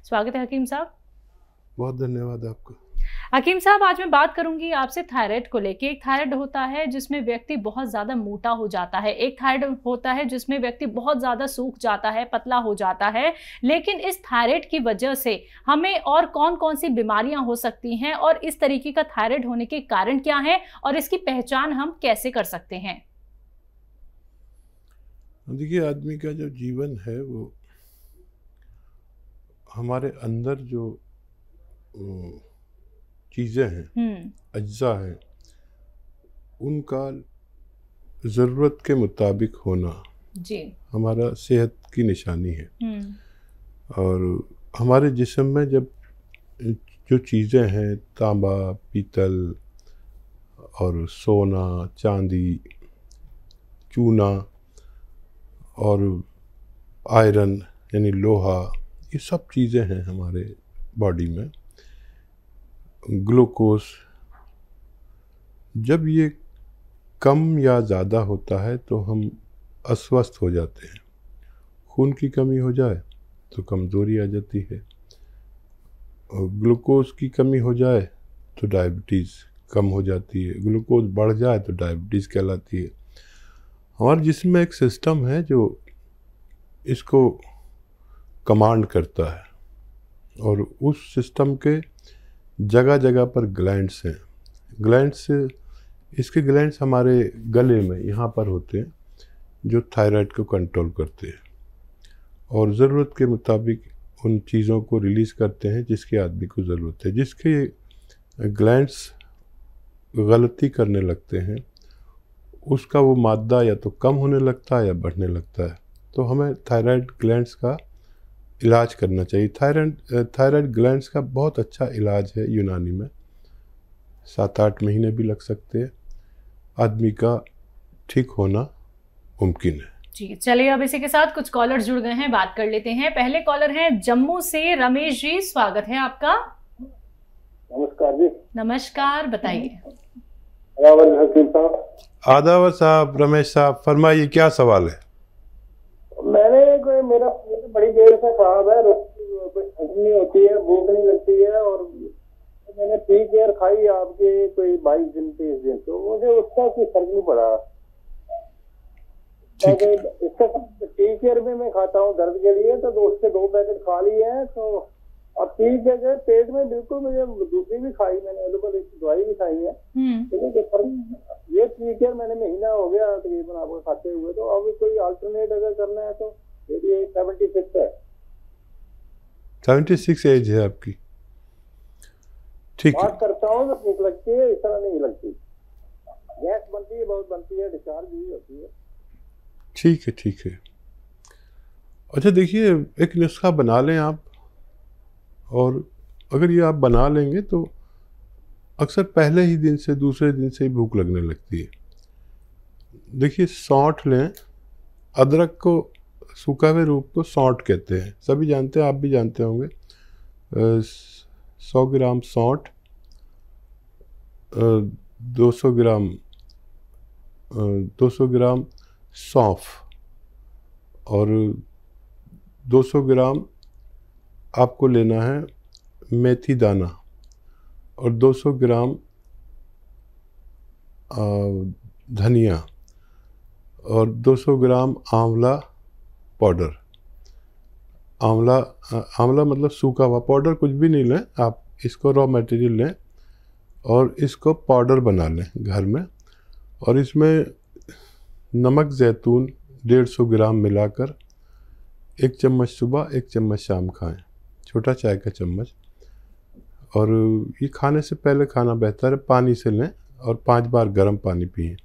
स्वागत है हकीम साहब। बहुत धन्यवाद आपका। हकीम साहब, आज मैं बात करूंगी आपसे थायराइड को लेके। एक थायराइड होता है जिसमें व्यक्ति बहुत ज्यादा मोटा हो जाता है, एक थायराइड होता है जिसमें व्यक्ति बहुत ज्यादा सूख जाता है, पतला हो जाता है। लेकिन इस थायराइड की वजह से हमें और कौन कौन सी बीमारियां हो सकती हैं, और इस तरीके का थायराइड होने के कारण क्या है, और इसकी पहचान हम कैसे कर सकते हैं? देखिए, आदमी का जो जीवन है वो हमारे अंदर जो चीज़ें हैं, अज्जा हैं, उनका ज़रूरत के मुताबिक होना जी हमारा सेहत की निशानी है। और हमारे जिस्म में जब जो चीज़ें हैं, तांबा, पीतल और सोना, चांदी, चूना और आयरन यानी लोहा, ये सब चीज़ें हैं हमारे बॉडी में। ग्लूकोज, जब ये कम या ज़्यादा होता है तो हम अस्वस्थ हो जाते हैं। खून की कमी हो जाए तो कमज़ोरी आ जाती है, और ग्लूकोज की कमी हो जाए तो डायबिटीज़ कम हो जाती है, ग्लूकोज बढ़ जाए तो डायबिटीज़ कहलाती है। हमारे जिस्म में एक सिस्टम है जो इसको कमांड करता है, और उस सिस्टम के जगह जगह पर ग्लैंड्स हैं। ग्लैंड्स, इसके ग्लैंड्स हमारे गले में यहाँ पर होते हैं, जो थायराइड को कंट्रोल करते हैं और ज़रूरत के मुताबिक उन चीज़ों को रिलीज़ करते हैं जिसके आदमी को ज़रूरत है। जिसके ग्लैंड्स गलती करने लगते हैं, उसका वो मादा या तो कम होने लगता है या बढ़ने लगता है। तो हमें थायराइड ग्लैंड्स का इलाज करना चाहिए। थायराइड ग्लैंड्स का बहुत अच्छा इलाज है यूनानी में, 7-8 महीने भी लग सकते हैं। आदमी का ठीक होना मुमकिन है। जी, चलिए अब इसी के साथ कुछ कॉलर जुड़ गए हैं, बात कर लेते हैं। पहले कॉलर हैं जम्मू से रमेश जी, स्वागत है आपका। नमस्कार जी। नमस्कार, बताइए। आदाब साहब, रमेश साहब, फरमाइए, क्या सवाल है? मेरा बड़ी देर से खराब है, कोई नहीं होती है, भूख नहीं लगती है, और मैंने पी केयर खाई आपके कोई 22 दिन 30 दिन, तो मुझे उसका कोई फर्क नहीं पड़ा। इसका टी केयर में मैं खाता हूँ दर्द के लिए, तो उसके 2 पैकेट खा लिए हैं। तो अब ठीक है, पेट में बिल्कुल, मुझे दूसरी भी खाई, मैंने एलोपैथी दवाई भी खाई है, लेकिन ये टी केयर मैंने महीना हो गया तकरीबन आपको खाते हुए। तो अब कोई अल्टरनेट अगर करना है तो ये 76 है। 76 एज है आपकी? ठीक है। बात करता हूँ तो भूख लगती है, इस तरह नहीं लगती, गैस बनती है, बहुत बनती है, डिस्चार्ज भी होती है। ठीक है, ठीक है। अच्छा, देखिए, एक नुस्खा बना लें आप, और अगर ये आप बना लेंगे तो अक्सर पहले ही दिन से, दूसरे दिन से ही भूख लगने लगती है। देखिए, सौंठ लें। अदरक को, सूखा हुए रूप को सौंठ कहते हैं, सभी जानते हैं, आप भी जानते होंगे। 100 ग्राम सौंठ, 200 ग्राम सौंफ, और 200 ग्राम आपको लेना है मेथी दाना, और 200 ग्राम धनिया, और 200 ग्राम आंवला पाउडर। आंवला मतलब सूखा हुआ, पाउडर कुछ भी नहीं लें आप, इसको रॉ मटेरियल लें और इसको पाउडर बना लें घर में, और इसमें नमक ज़ैतून 150 ग्राम मिलाकर 1 चम्मच सुबह 1 चम्मच शाम खाएं, छोटा चाय का चम्मच। और ये खाने से पहले खाना बेहतर है, पानी से लें और 5 बार गर्म पानी पिएं।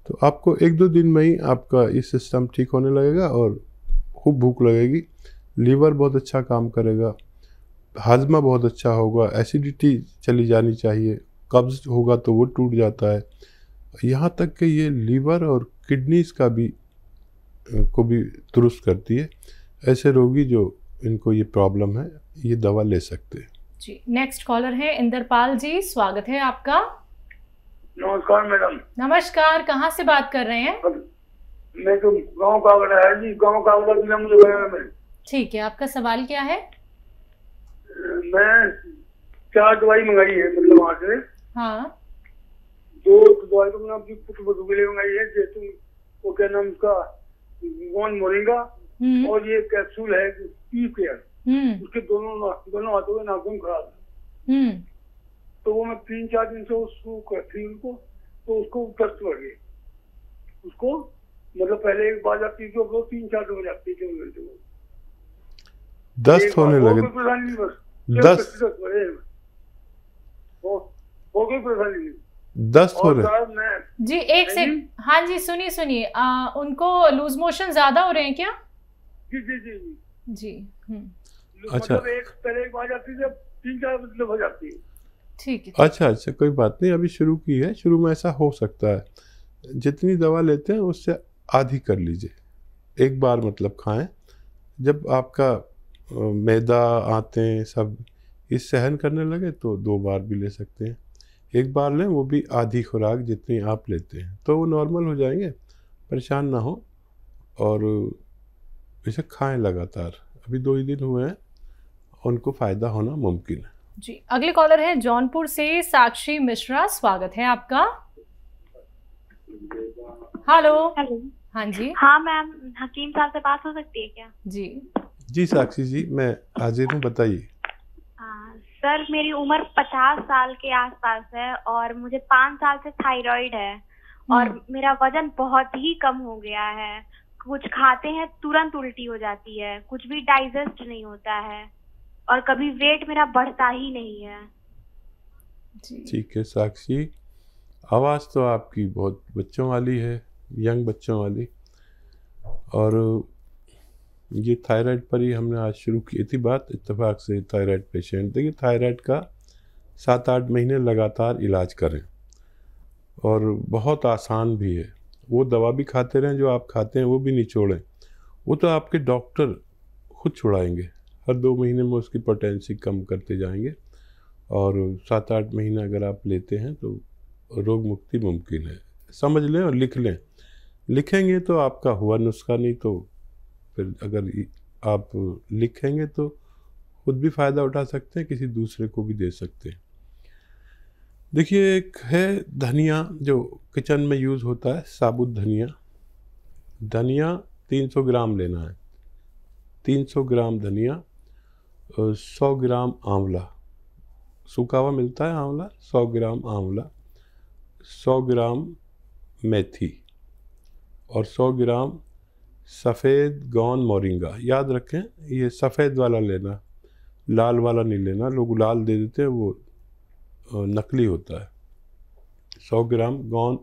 तो आपको 1-2 दिन में ही आपका ये सिस्टम ठीक होने लगेगा और खूब भूख लगेगी, लीवर बहुत अच्छा काम करेगा, हाजमा बहुत अच्छा होगा, एसिडिटी चली जानी चाहिए, कब्ज़ होगा तो वो टूट जाता है, यहाँ तक कि ये लीवर और किडनीज़ का भी दुरुस्त करती है। ऐसे रोगी जो इनको ये प्रॉब्लम है, ये दवा ले सकते हैं। जी, नेक्स्ट कॉलर है इंद्रपाल जी, स्वागत है आपका। नमस्कार मैडम। नमस्कार, कहाँ से बात कर रहे हैं? मैं तो गाँव का है जी, गाँव का जिला मुझे में। ठीक है, आपका सवाल क्या है? मैं 4 दवाई मंगाई है, मतलब वहाँ से। हाँ। 2 दवाई तो मैंने अपनी पुत्र के लिए मंगाई है, जैसे वो क्या नाम उसका, गॉन मोरिंगा, और ये कैप्सूल है पी केयर, उसके दोनों हाथों में नाखून खराब है। तो वो मैं 3-4 दिन से उसको करती हूँ उनको, तो उसको दस्त बढ़ गई उसको, मतलब पहले एक बार जाती थी, वो 3-4 दिन हो जाती थी, दस्त होने लगे। दस्त हो रहे जी। एक से हाँ जी, सुनिए सुनिए, उनको लूज मोशन ज्यादा हो रहे हैं क्या? जी जी जी जी। अच्छा, मतलब पहले एक बार जाती थी, 3-4 मतलब हो जाती है। ठीक है। अच्छा, कोई बात नहीं, अभी शुरू की है, शुरू में ऐसा हो सकता है। जितनी दवा लेते हैं उससे आधी कर लीजिए, एक बार मतलब खाएं। जब आपका मैदा, आंतें सब इस सहन करने लगे तो 2 बार भी ले सकते हैं। एक बार लें, वो भी आधी खुराक जितनी आप लेते हैं, तो वो नॉर्मल हो जाएंगे। परेशान ना हो और इसे खाएं लगातार। अभी 2 ही दिन हुए हैं, उनको फ़ायदा होना मुमकिन है। जी। अगले कॉलर हैं जौनपुर से साक्षी मिश्रा, स्वागत है आपका। हेलो। हाँ जी। हाँ मैम, हकीम साहब से बात हो सकती है क्या? जी साक्षी जी, मैं हाजिर हूँ, बताइए। सर, मेरी उम्र 50 साल के आसपास है और मुझे 5 साल से थायराइड है और मेरा वजन बहुत ही कम हो गया है। कुछ खाते हैं तुरंत उल्टी हो जाती है, कुछ भी डाइजेस्ट नहीं होता है और कभी वेट मेरा बढ़ता ही नहीं है। ठीक है साक्षी, आवाज़ तो आपकी बहुत बच्चों वाली है, यंग बच्चों वाली, और ये थायराइड पर ही हमने आज शुरू की थी बात। इत्तेफाक से थायराइड पेशेंट, देखिए थायराइड का 7-8 महीने लगातार इलाज करें और बहुत आसान भी है। वो दवा भी खाते रहें जो आप खाते हैं, वो भी नहीं छोड़ें। वो तो आपके डॉक्टर खुद छुड़ाएंगे, हर 2 महीने में उसकी पोटेंसी कम करते जाएंगे और 7-8 महीने अगर आप लेते हैं तो रोग मुक्ति मुमकिन है। समझ लें और लिख लें, लिखेंगे तो आपका हुआ नुस्खा, नहीं तो फिर अगर आप लिखेंगे तो खुद भी फ़ायदा उठा सकते हैं, किसी दूसरे को भी दे सकते हैं। देखिए, एक है धनिया जो किचन में यूज़ होता है, साबुत धनिया। धनिया 300 ग्राम लेना है, 300 ग्राम धनिया, 100 ग्राम आंवला, सूखा हुआ मिलता है आंवला, 100 ग्राम आंवला, 100 ग्राम मेथी और 100 ग्राम सफ़ेद गौन मोरिंगा। याद रखें, ये सफ़ेद वाला लेना, लाल वाला नहीं लेना। लोग लाल दे देते हैं, वो नकली होता है। 100 ग्राम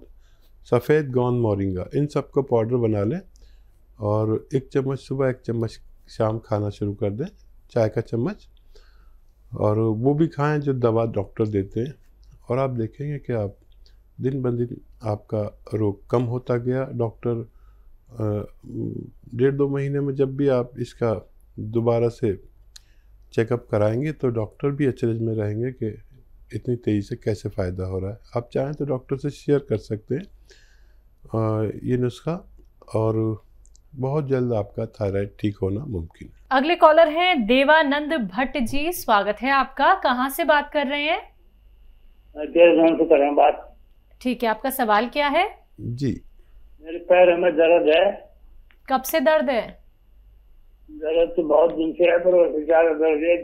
सफ़ेद गौन मोरिंगा, इन सब को पाउडर बना लें और 1 चम्मच सुबह, 1 चम्मच शाम खाना शुरू कर दें, चाय का चम्मच, और वो भी खाएं जो दवा डॉक्टर देते हैं। और आप देखेंगे कि आप दिन ब दिन आपका रोग कम होता गया। डॉक्टर 1.5-2 महीने में जब भी आप इसका दोबारा से चेकअप कराएंगे तो डॉक्टर भी अचरज में रहेंगे कि इतनी तेज़ी से कैसे फ़ायदा हो रहा है। आप चाहें तो डॉक्टर से शेयर कर सकते हैं ये नुस्खा, और बहुत जल्द आपका थायराइड ठीक होना मुमकिन है। अगले कॉलर हैं देवानंद भट्ट जी, स्वागत है आपका। कहाँ से बात कर रहे हैं? देहरादून से कर रहे हैं बात। ठीक है, आपका सवाल क्या है? जी, मेरे पैर में दर्द है। कब से दर्द है? दर्द तो बहुत दिन से है, पर ज्यादा दर्द है,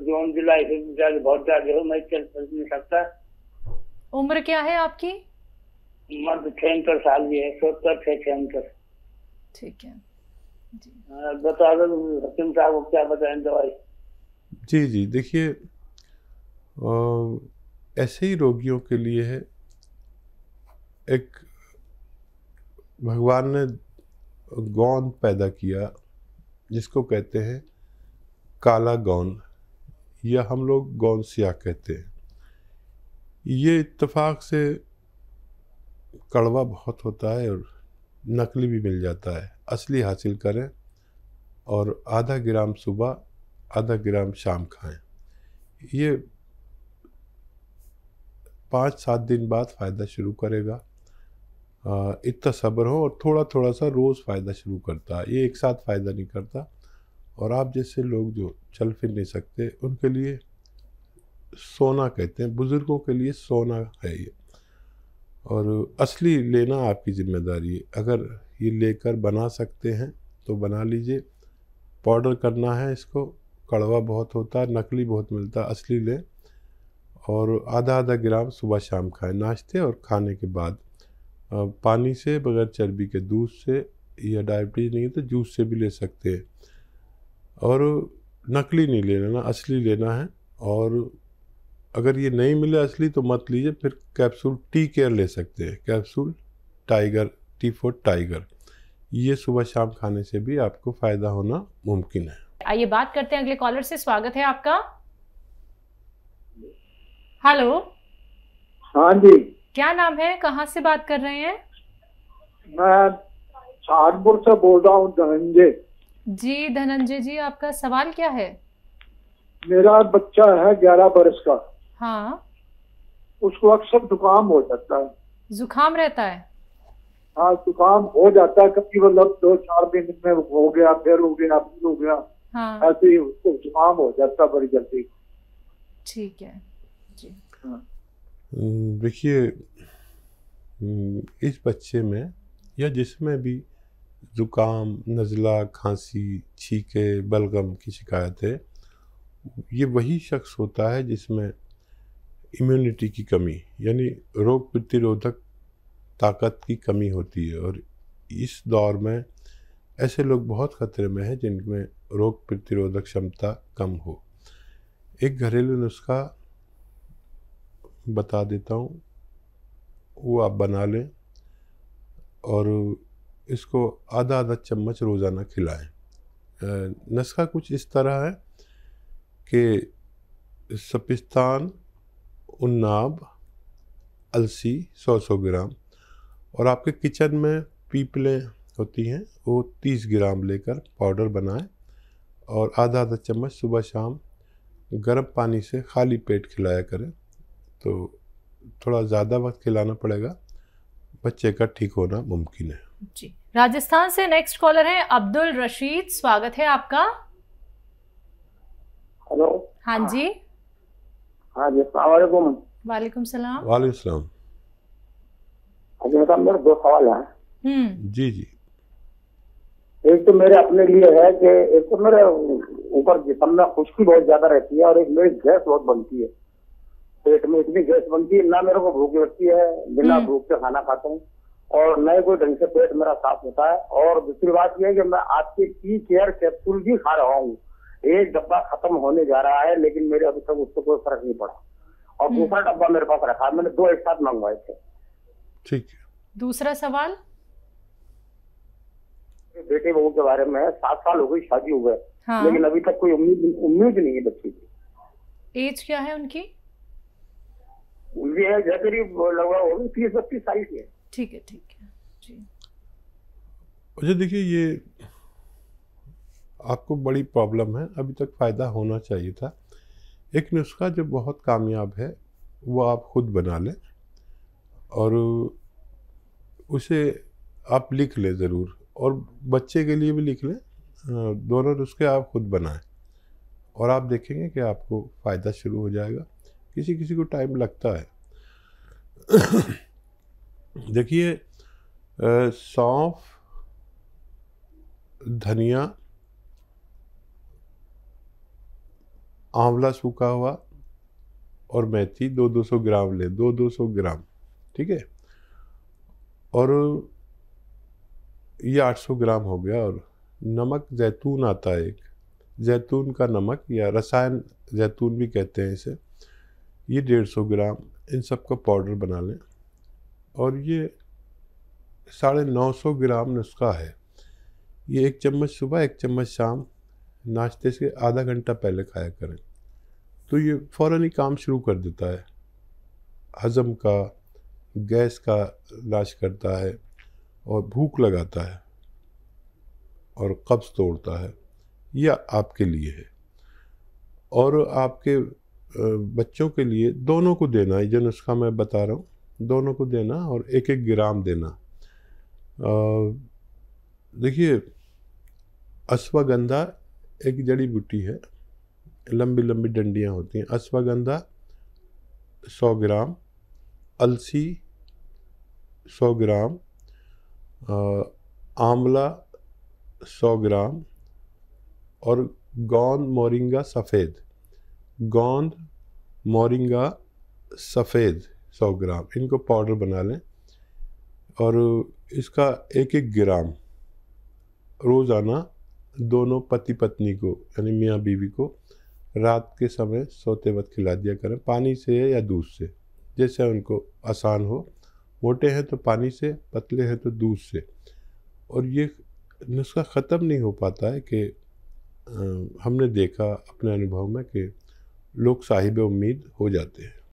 जून जुलाई से ज्यादा, बहुत ज्यादा हो, मैं चल नहीं सकता। उम्र क्या है आपकी? उम्र 76 साल की है, 70 से 76। ठीक है जी। बता दो हकीम साहब को क्या बताएं दवाई। जी, देखिए, ऐसे ही रोगियों के लिए है, एक भगवान ने गोंद पैदा किया जिसको कहते हैं काला गोंद, या हम लोग गोंद सिया कहते हैं। ये इत्तेफाक से कड़वा बहुत होता है और नकली भी मिल जाता है। असली हासिल करें और आधा ग्राम सुबह, आधा ग्राम शाम खाएं। ये 5-7 दिन बाद फ़ायदा शुरू करेगा। इतना सब्र हो, और थोड़ा थोड़ा सा रोज़ फ़ायदा शुरू करता है, ये एक साथ फ़ायदा नहीं करता। और आप जैसे लोग जो चल फिर नहीं सकते, उनके लिए सोना कहते हैं, बुज़ुर्गों के लिए सोना है ये। और असली लेना आपकी ज़िम्मेदारी है। अगर ये लेकर बना सकते हैं तो बना लीजिए। पाउडर करना है इसको, कड़वा बहुत होता है, नकली बहुत मिलता है, असली लें। और आधा आधा ग्राम सुबह शाम खाएं, नाश्ते और खाने के बाद। पानी से, बगैर चर्बी के, दूध से, या डायबिटीज़ नहीं है तो जूस से भी ले सकते हैं। और नकली नहीं लेना ना, असली लेना है। और अगर ये नहीं मिले असली तो मत लीजिए, फिर कैप्सूल टी केयर ले सकते हैं, capsule tiger, T for tiger. ये सुबह शाम खाने से भी आपको फ़ायदा होना मुमकिन है। आइए बात करते हैं अगले कॉलर से। स्वागत है आपका। हेलो। हाँ जी, क्या नाम है, कहाँ से बात कर रहे हैं? मैं सहारनपुर से बोल रहा हूँ, धनंजय जी। धनंजय जी, आपका सवाल क्या है? मेरा बच्चा है 11 बरस का। हाँ। उसको अक्सर जुकाम हो जाता है। जुकाम रहता है? हाँ, जुकाम हो जाता है कभी, मतलब 2-4 दिन में हो गया, फिर हो गया, फिर हो गया। हाँ। ऐसे ही उसको जुकाम हो जाता है बड़ी जल्दी। ठीक है जी। देखिए, इस बच्चे में या जिसमें भी ज़ुकाम, नज़ला, खांसी, छींके, बलगम की शिकायत है, ये वही शख्स होता है जिसमें इम्यूनिटी की कमी, यानी रोग प्रतिरोधक ताकत की कमी होती है। और इस दौर में ऐसे लोग बहुत खतरे में हैं जिनमें रोग प्रतिरोधक क्षमता कम हो। एक घरेलू नुस्खा बता देता हूँ, वो आप बना लें और इसको आधा आधा चम्मच रोज़ाना खिलाएं। नुस्खा कुछ इस तरह है कि सपिस्तान, उन्नाब, अलसी 100-100 ग्राम, और आपके किचन में पीपलें होती हैं वो 30 ग्राम लेकर पाउडर बनाएं और आधा आधा चम्मच सुबह शाम गर्म पानी से खाली पेट खिलाया करें। तो थोड़ा ज़्यादा वक्त खिलाना पड़ेगा, बच्चे का ठीक होना मुमकिन है। जी। राजस्थान से नेक्स्ट कॉलर है अब्दुल रशीद। स्वागत है आपका। हेलो। हाँ जी। हाँ जी, अस्सलाम वालेकुम। वालेकुम सलाम। वालेकुम सलाम। मेरे 2 सवाल हैं। जी जी। एक तो मेरे अपने लिए है कि एक तो मेरे ऊपर जिस्म में खुश्की बहुत ज्यादा रहती है, और एक मेरी गैस बहुत बनती है, पेट में इतनी गैस बनती है, ना मेरे को भूख लगती है, बिना भूख के खाना खाता हूँ, और न ही कोई ढंग से पेट मेरा साफ होता है। और दूसरी बात यह है कि मैं आपके टी केयर कैप्सूल भी खा रहा हूँ, एक डब्बा खत्म होने जा रहा है, लेकिन मेरे अभी तक उससे कोई फर्क नहीं पड़ा, और दूसरा डब्बा मेरे पास रखा है, मैंने 2 एक साथ मंगवाए थे। ठीक है। दूसरा सवाल। बेटे बहू के बारे में, 7 साल हो गई शादी हो गए। हाँ। लेकिन अभी तक कोई उम्मीद नहीं है बच्चे की। एज क्या है उनकी? उनकी एज है करीब लगभग होगी 30-32 साल की है। ठीक है जी। अच्छा, देखिए, ये आपको बड़ी प्रॉब्लम है, अभी तक फ़ायदा होना चाहिए था। एक नुस्खा जो बहुत कामयाब है वो आप खुद बना लें और उसे आप लिख लें ज़रूर, और बच्चे के लिए भी लिख लें। दोनों नुस्खे आप खुद बनाएं और आप देखेंगे कि आपको फ़ायदा शुरू हो जाएगा। किसी किसी को टाइम लगता है। देखिए, सौंफ, धनिया, आंवला सूखा हुआ और मेथी 200-200 ग्राम ले, 200-200 ग्राम, ठीक है। और ये 800 ग्राम हो गया। और नमक जैतून आता है एक, जैतून का नमक या रसायन जैतून भी कहते हैं इसे, ये 150 ग्राम। इन सब का पाउडर बना लें और ये 950 ग्राम नुस्खा है। ये 1 चम्मच सुबह, 1 चम्मच शाम, नाश्ते से आधा घंटा पहले खाया करें, तो ये फ़ौरन ही काम शुरू कर देता है। हज़म का, गैस का इलाज करता है और भूख लगाता है और कब्ज़ तोड़ता है। यह आपके लिए है और आपके बच्चों के लिए दोनों को देना है। जो नुस्खा मैं बता रहा हूँ दोनों को देना और 1-1 ग्राम देना। देखिए, अश्वगंधा एक जड़ी बूटी है, लंबी लंबी डंडियाँ होती हैं। अश्वगंधा 100 ग्राम, अलसी 100 ग्राम, आंवला 100 ग्राम और गोंद मोरिंगा सफ़ेद, गोंद मोरिंगा सफ़ेद 100 ग्राम, इनको पाउडर बना लें और इसका 1-1 ग्राम रोज़ाना दोनों पति पत्नी को यानी मियाँ बीवी को रात के समय सोते वक्त खिला दिया करें, पानी से या दूध से, जैसे उनको आसान हो। मोटे हैं तो पानी से, पतले हैं तो दूध से। और ये नुस्खा ख़त्म नहीं हो पाता है कि हमने देखा अपने अनुभव में कि लोग साहिब उम्मीद हो जाते हैं।